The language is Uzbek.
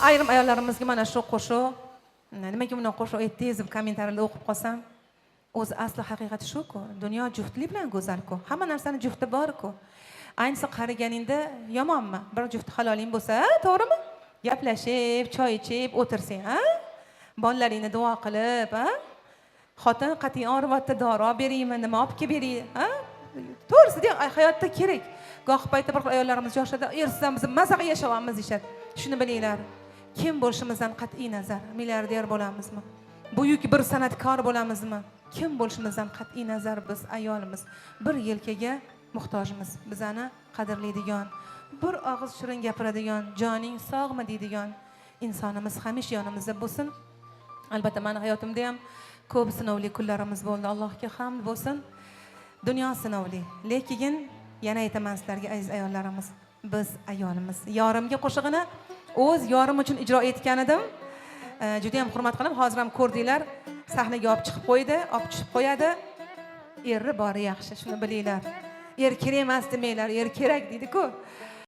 ayrim ayollarimizga mana shu qo'shiq, nimaga bunday qo'shiq aytdingiz deb kommentariyada o'qib qolsam, o'zi asli haqiqati shu-ku. Dunyo juftlik bilan go'zal-ku. Hamma narsani jufti bor-ku. Ayniqsa qariganingda yomonmi? Bir juft haloling bo'lsa, to'g'rimi? Gaplashib, choy ichib o'tirsang, ha? Bolalaringni duo qilib, ha? Xotin qatiy og'riyapti, dori olib beraymi, nima olib kelib beray, ha? To'g'risida hayotda kerak. Goh payti bir ayollarimiz yoshida, "Ersiz biz mazaga yashayapmiz" deyshadi. Shuni bilinglar. Kim bo'lishimizdan qat'iy nazar, milliarder bo'lamizmi? Buyuk bir san'atkor bo'lamizmi? Kim bo'lishimizdan qat'iy nazar biz ayolimiz bir yelkaga muhtojmiz. Bizani qadrlaydigan, bir og'iz shirin gapiradigan, joning sog'mi deydigan insonimiz hamisha yonimizda bo'lsin. Albatta meni hayotimda ham ko'p sinovli kunlarimiz bo'ldi. Allohga hamd bo'lsin. Dunyo sinovli, lekin yana aytaman sizlarga aziz ayollarimiz, biz ayolimiz. Yorimga qo'shig'ini o'z yorim uchun ijro etgan edim. Juda ham hurmat qilib, hozir ham ko'rdinglar, sahnaga olib chiqib qo'ydi, olib tushib qo'yadi. Eri bori yaxshi, shuni bilinglar. Er kerak emas demanglar, er kerak deydi-ku.